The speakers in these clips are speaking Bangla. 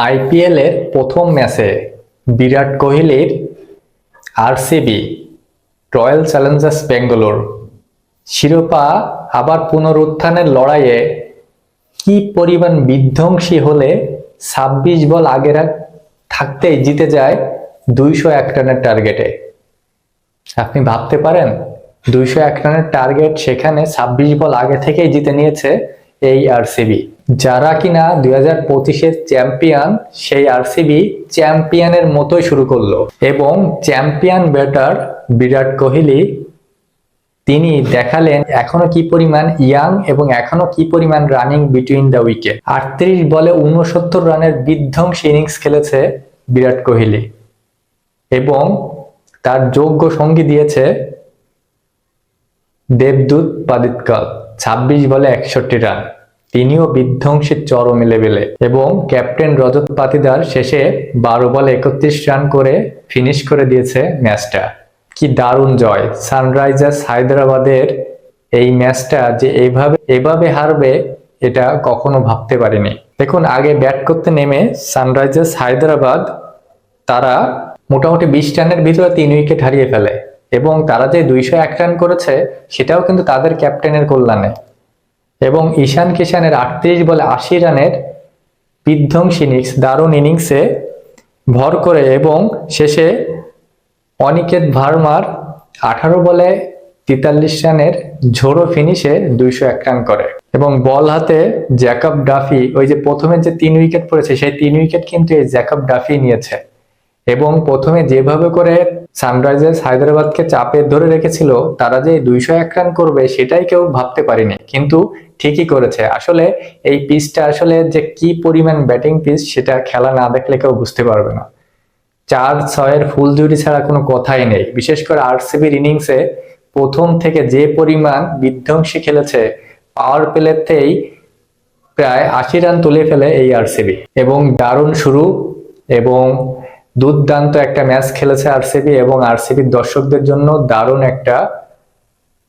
আইপিএল এর প্রথম ম্যাচে বিরাট কোহলির আরসিবি রয়্যাল চ্যালেঞ্জার্স ব্যাঙ্গালোর শিরোপা আবার পুনরুত্থানের লড়াইয়ে কি পরিমাণ বিধ্বংসী হলে ২৬ বল আগে থাকতেই জিতে যায় ২০১ রানের টার্গেটে। আপনি ভাবতে পারেন ২০১ রানের টার্গেট, সেখানে ২৬ বল আগে থেকেই জিতে নিয়েছে এই আরসিবি। যারা কিনা ২০২৫-এর চ্যাম্পিয়ন, সেই আরসিবি চ্যাম্পিয়নের মতোই শুরু করলো এবং চ্যাম্পিয়ন ব্যাটার বিরাট কোহলি তিনি দেখালেন এখনো কি পরিমাণ ইয়াং এবং এখনো কি পরিমাণ রানিং বিটুইন দ্য উইকেট। ৩৮ বলে ৬৯ রানের বিধ্বংসী ইনিংস খেলেছে বিরাট কোহলি এবং তার যোগ্য সঙ্গী দিয়েছে দেবদূত পাদিক্কল। ২৬ বলে ৬১ রান, তিনিও বিধ্বংসী চরম লেভেলে এবং ক্যাপ্টেন রজত পাতিদার শেষে ১২ বলে ৩১ রান করে ফিনিশ করে দিয়েছে ম্যাচটা। কি দারুণ জয়! সানরাইজার্স হায়দ্রাবাদের এই ম্যাচটা যে এভাবে হারবে এটা কখনো ভাবতে পারিনি। দেখুন, আগে ব্যাট করতে নেমে সানরাইজার্স হায়দ্রাবাদ তারা মোটামুটি ২০ রানের ভিতরে ৩ উইকেট হারিয়ে ফেলে এবং তারা যে ২০১ রান করেছে সেটাও কিন্তু তাদের ক্যাপ্টেনের কল্যাণে। এবং ঈশান কিষানের ৩৮ বলে ৮০ রানের বিধ্বংসী ইনিংস, দারুণ ইনিংসে ভর করে এবং শেষে অনিকেত ভার্মার ১৮ বলে ৪৩ রানের ঝোড়ো ফিনিশে ২০১ রান করে এবং বল হাতে জ্যাকব ডাফি, ওই যে প্রথমে যে ৩ উইকেট পড়েছে সেই ৩ উইকেট কিন্তু এই জ্যাকব ডাফি নিয়েছে এবং প্রথমে যেভাবে করে সানরাইজার্স হায়দ্রাবাদকে চাপে ধরে রেখেছিল, তারা যে ২০১ রান করবে সেটাই কেউ ভাবতে পারেনি, কিন্তু ঠিকই করেছে। আসলে এই পিচটা আসলে যে কি পরিমাণ ব্যাটিং পিচ সেটা খেলা না দেখলে কেউ বুঝতে পারবে না। ৪-৬-এর ফুলঝুরি ছাড়া কোনো কথাই নেই। বিশেষ করে আরসিবির ইনিংসে প্রথম থেকে যে পরিমাণ বিধ্বংসী খেলেছে, পাওয়ার প্লেতেই প্রায় ৮০ রান তুলে ফেলে এই আরসিবি এবং দারুণ শুরু এবং দুর্দান্ত একটা ম্যাচ খেলেছে আরসিবি এবং আরসিবির দর্শকদের জন্য দারুণ একটা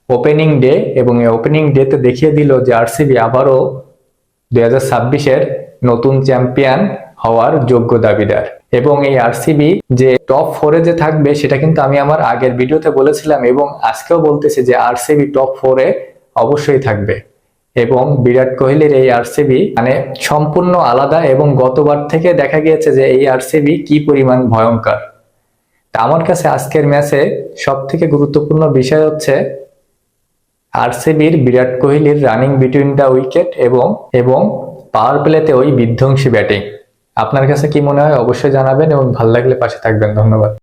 ওপেনিং ডে এবং এই ওপেনিং ডেতে দেখিয়ে দিল যে আরসিবি আবারও ২০২৬-এর নতুন চ্যাম্পিয়ন হওয়ার যোগ্য দাবিদার। এবং এই আরসিবি যে টপ 4-এ যে থাকবে সেটা কিন্তু আমি আমার আগের ভিডিওতে বলেছিলাম এবং আজকেও বলতেছি যে আরসিবি টপ 4-এ অবশ্যই থাকবে এবং বিরাট কোহলির এই আরসিবি মানে সম্পূর্ণ আলাদা এবং গতবার থেকে দেখা গিয়েছে যে এই আরসিবি কি পরিমাণ ভয়ঙ্কর। তা আমার কাছে আজকের ম্যাচে সব থেকে গুরুত্বপূর্ণ বিষয় হচ্ছে আরসিবির বিরাট কোহলির রানিং বিটুইন দ্য উইকেট এবং পাওয়ার প্লেতে ওই বিধ্বংসী ব্যাটিং। আপনার কাছে কি মনে হয় অবশ্যই জানাবেন এবং ভালো লাগলে পাশে থাকবেন। ধন্যবাদ।